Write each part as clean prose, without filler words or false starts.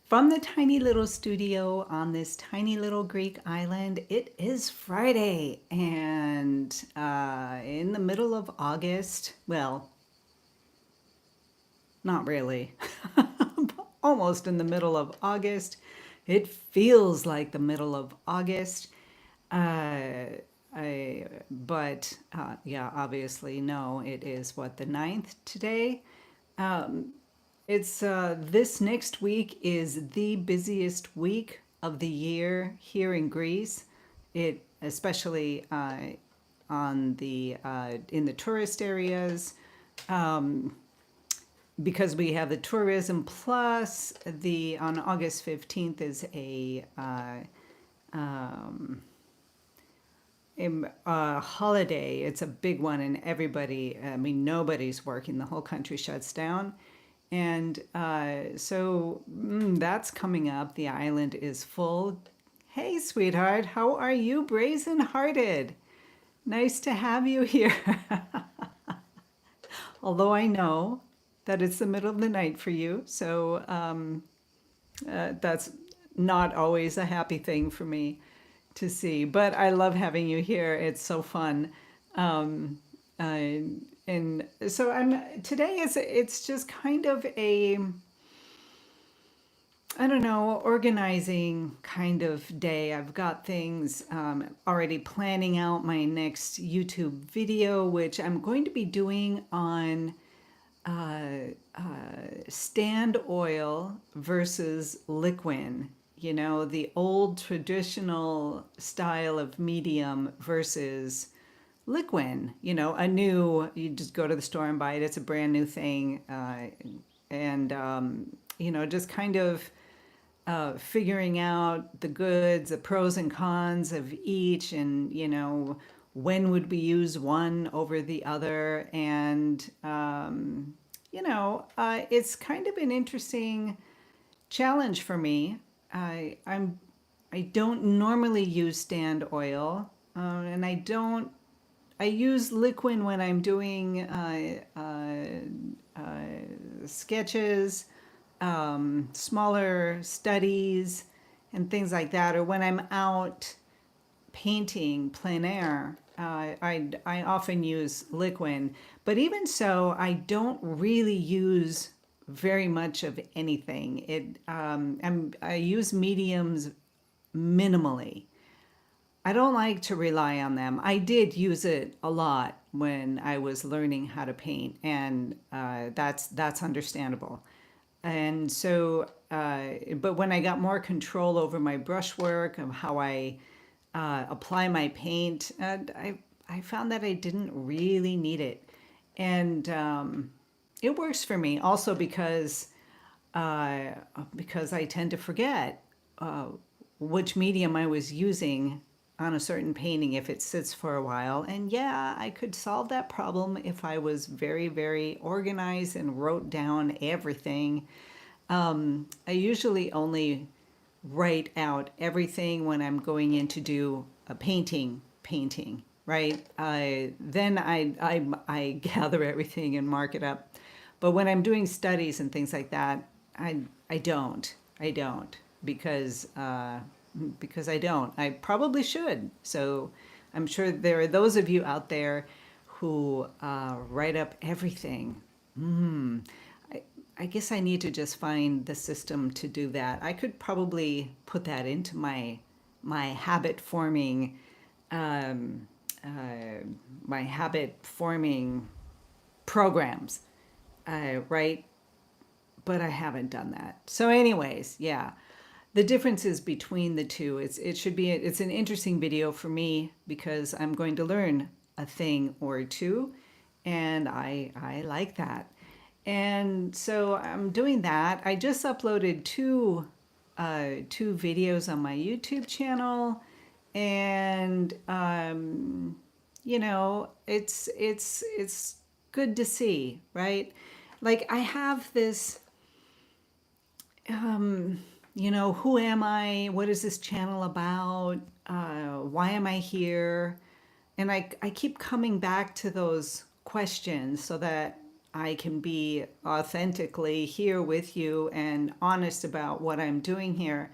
From the tiny little studio on this tiny little Greek island, it is Friday and in the middle of August. Well, not really, almost in the middle of August. It feels like the middle of August. Uh, yeah, obviously, no, it is what, the 9th today? It's this next week is the busiest week of the year here in Greece. It especially on the in the tourist areas, because we have the tourism plus the on August 15th is a holiday. It's a big one, and everybody, I mean, nobody's working. The whole country shuts down. And that's coming up. The island is full. Hey, sweetheart, how are you, brazen hearted? Nice to have you here. Although I know that it's the middle of the night for you, so that's not always a happy thing for me to see. But I love having you here. It's so fun. Uh, and so I'm today is it's just kind of a, I don't know, organizing kind of day. I've got things already planning out my next YouTube video, which I'm going to be doing on stand oil versus liquin. You know, the old traditional style of medium versus Liquin, you know, a new, you just go to the store and buy it. It's a brand new thing. You know, just kind of figuring out the goods, the pros and cons of each, and, you know, when would we use one over the other. And, it's kind of an interesting challenge for me. I don't normally use stand oil, and I use Liquin when I'm doing sketches, smaller studies, and things like that, or when I'm out painting plein air. I often use Liquin, but even so, I don't really use very much of anything. I use mediums minimally. I don't like to rely on them. I did use it a lot when I was learning how to paint, and that's understandable. And so, but when I got more control over my brushwork of how I apply my paint, I found that I didn't really need it, and it works for me. Also uh, because I tend to forget uh, which medium I was using on a certain painting if it sits for a while. And yeah, I could solve that problem if I was very, very organized and wrote down everything. I usually only write out everything when I'm going in to do a painting, right? I gather everything and mark it up. But when I'm doing studies and things like that, I don't. I don't because I don't. I probably should. So I'm sure there are those of you out there who write up everything. I, I guess I need to just find the system to do that. I could probably put that into my habit forming um, uh, my habit forming programs, right? But I haven't done that. So, anyways, yeah, the differences between the two. It's an interesting video for me because I'm going to learn a thing or two, and I like that. And so I'm doing that. I just uploaded two videos on my YouTube channel, and it's good to see, right? Like I have this, who am I? What is this channel about? Why am I here? And I keep coming back to those questions so that I can be authentically here with you and honest about what I'm doing here.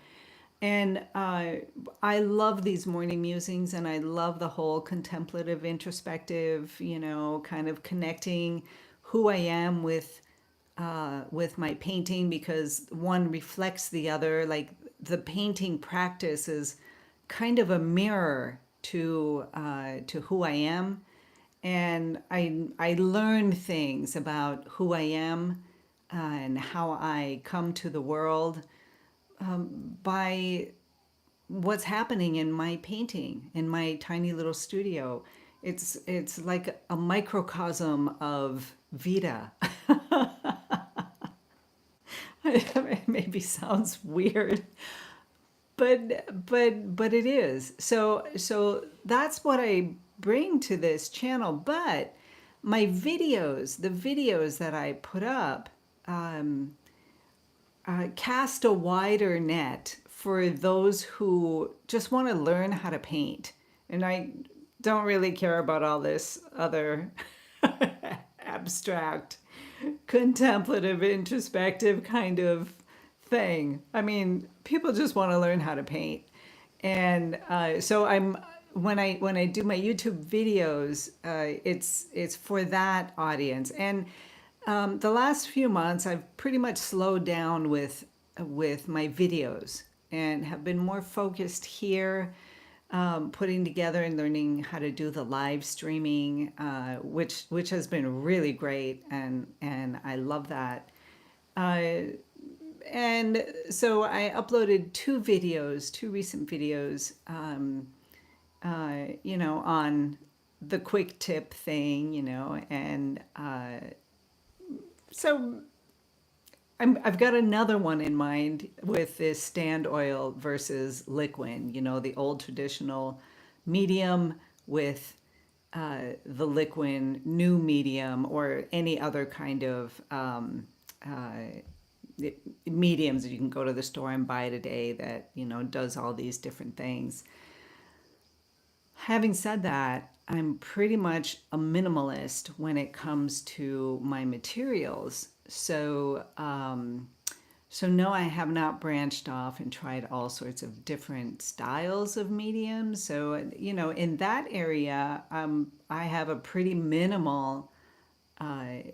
And I love these morning musings, and I love the whole contemplative, introspective, kind of connecting who I am with my painting, because one reflects the other. Like the painting practice is kind of a mirror to who I am, and I learn things about who I am and how I come to the world by what's happening in my painting in my tiny little studio. It's like a microcosm of Vita. It maybe sounds weird, but it is. So that's what I bring to this channel. But my videos, the videos that I put up, cast a wider net for those who just want to learn how to paint. And I don't really care about all this other abstract, contemplative, introspective kind of thing. I mean, people just want to learn how to paint. And so I'm when I do my YouTube videos, it's for that audience. And the last few months, I've pretty much slowed down with my videos and have been more focused here, putting together and learning how to do the live streaming, which has been really great, and I love that. Uh, and so I uploaded two recent videos, on the quick tip thing, and so I've got another one in mind with this stand oil versus Liquin, the old traditional medium with the Liquin new medium, or any other kind of mediums that you can go to the store and buy today that, does all these different things. Having said that, I'm pretty much a minimalist when it comes to my materials. So no, I have not branched off and tried all sorts of different styles of mediums. So, in that area, I have a pretty minimal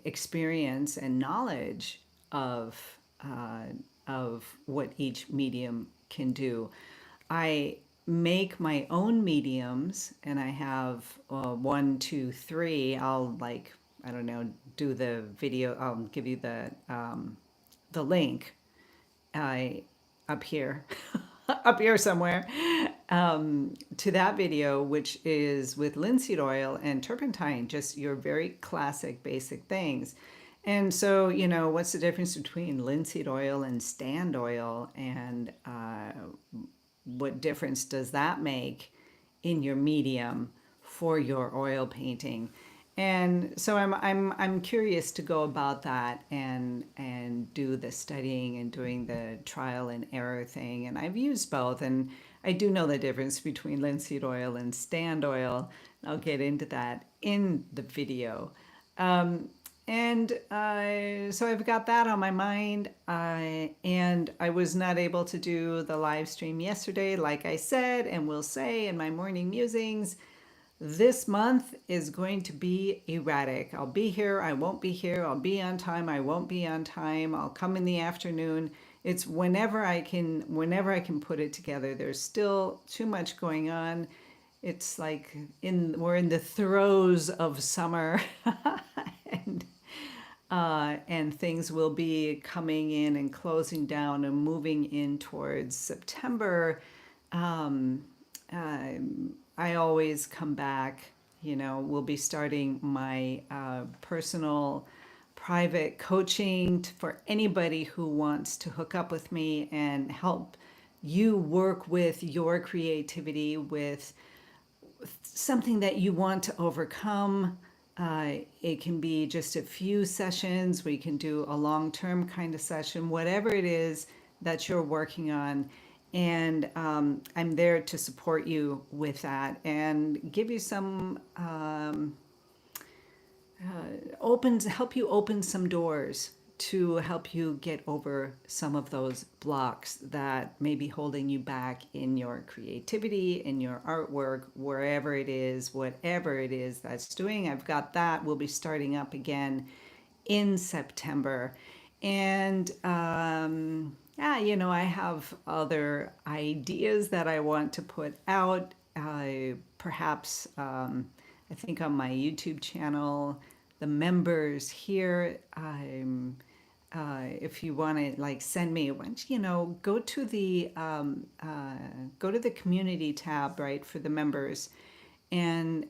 experience and knowledge of what each medium can do. I make my own mediums, and I have one, two, three. I'll, like, I don't know, do the video. I'll give you the link up here, up here somewhere, to that video, which is with linseed oil and turpentine, just your very classic basic things. And so, what's the difference between linseed oil and stand oil, and what difference does that make in your medium for your oil painting? And so I'm curious to go about that and do the studying and doing the trial and error thing. And I've used both, and I do know the difference between linseed oil and stand oil. I'll get into that in the video. And so I've got that on my mind. And I was not able to do the live stream yesterday, like I said, and will say in my morning musings. This month is going to be erratic. I'll be here, I won't be here. I'll be on time, I won't be on time. I'll come in the afternoon. It's whenever I can put it together. There's still too much going on. It's like we're in the throes of summer, and things will be coming in and closing down and moving in towards September. I always come back, we'll be starting my personal private coaching for anybody who wants to hook up with me and help you work with your creativity, with something that you want to overcome. It can be just a few sessions. We can do a long-term kind of session, whatever it is that you're working on. And I'm there to support you with that and give you some help you open some doors to help you get over some of those blocks that may be holding you back in your creativity, in your artwork, wherever it is, whatever it is that's doing. I've got that. We'll be starting up again in September. And yeah, I have other ideas that I want to put out. Perhaps, I think on my YouTube channel, the members here, if you want to like send me a bunch, go to the community tab, right, for the members, and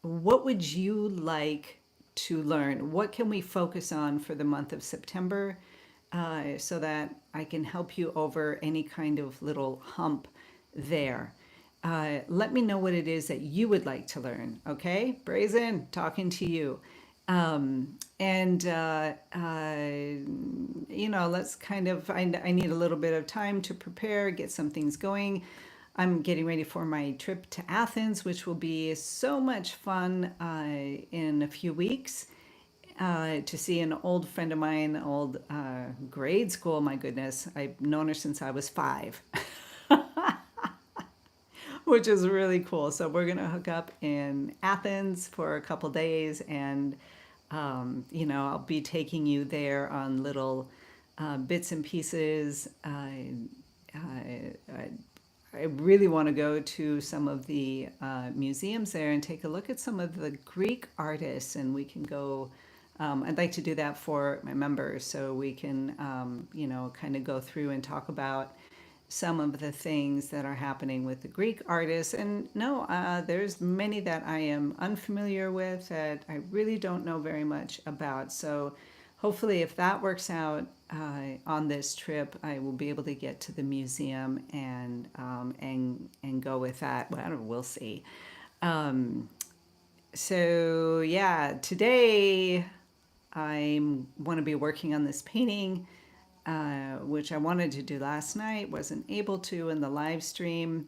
what would you like to learn? What can we focus on for the month of September, so that I can help you over any kind of little hump there? Let me know what it is that you would like to learn. Okay, Brazen, talking to you. And let's kind of, I need a little bit of time to prepare, get some things going. I'm getting ready for my trip to Athens, which will be so much fun in a few weeks, to see an old friend of mine, old grade school. My goodness, I've known her since I was 5, which is really cool. So we're gonna hook up in Athens for a couple days, and I'll be taking you there on little bits and pieces. I really want to go to some of the museums there and take a look at some of the Greek artists, and we can go. I'd like to do that for my members, so we can, kind of go through and talk about some of the things that are happening with the Greek artists. And no, there's many that I am unfamiliar with that I really don't know very much about. So hopefully, if that works out on this trip, I will be able to get to the museum and go with that. Well, I don't know, we'll see. So yeah, today I want to be working on this painting, which I wanted to do last night, wasn't able to in the live stream.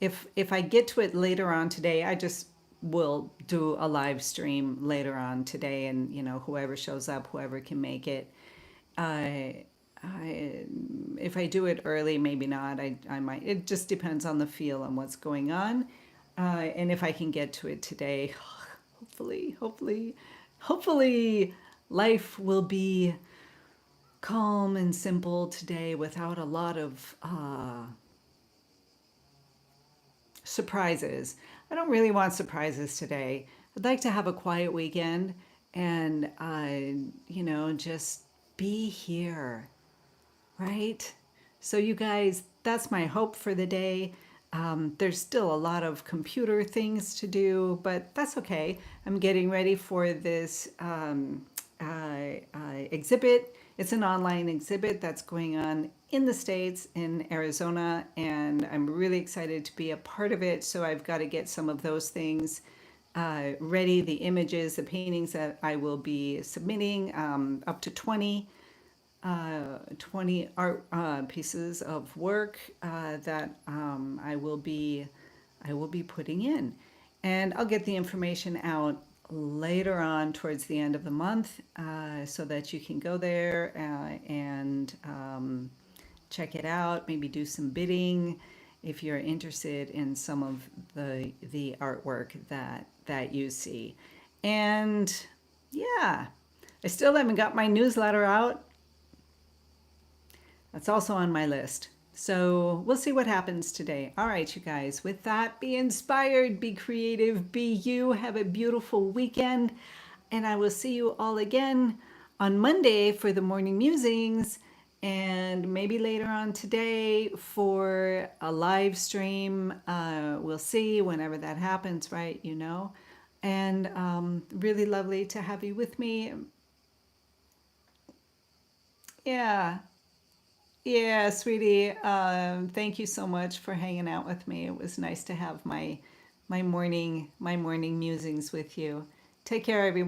If I get to it later on today, I just will do a live stream later on today, and whoever shows up, whoever can make it. I, if I do it early, maybe not. I might. It just depends on the feel and what's going on, and if I can get to it today. Hopefully, life will be calm and simple today without a lot of surprises. I don't really want surprises today. I'd like to have a quiet weekend and, just be here, right? So, you guys, that's my hope for the day. There's still a lot of computer things to do, but that's okay. I'm getting ready for this exhibit. It's an online exhibit that's going on in the States, in Arizona, and I'm really excited to be a part of it. So I've got to get some of those things ready, the images, the paintings that I will be submitting, up to 20 art pieces of work that I will be putting in, and I'll get the information out later on towards the end of the month, so that you can go there and check it out. Maybe do some bidding if you're interested in some of the artwork that you see. And yeah, I still haven't got my newsletter out. That's also on my list. So we'll see what happens today. All right, you guys, with that, be inspired, be creative, be you. Have a beautiful weekend. And I will see you all again on Monday for the morning musings, and maybe later on today for a live stream. We'll see whenever that happens, right? And really lovely to have you with me. Yeah. Yeah, sweetie. Thank you so much for hanging out with me. It was nice to have my morning musings with you. Take care, everyone.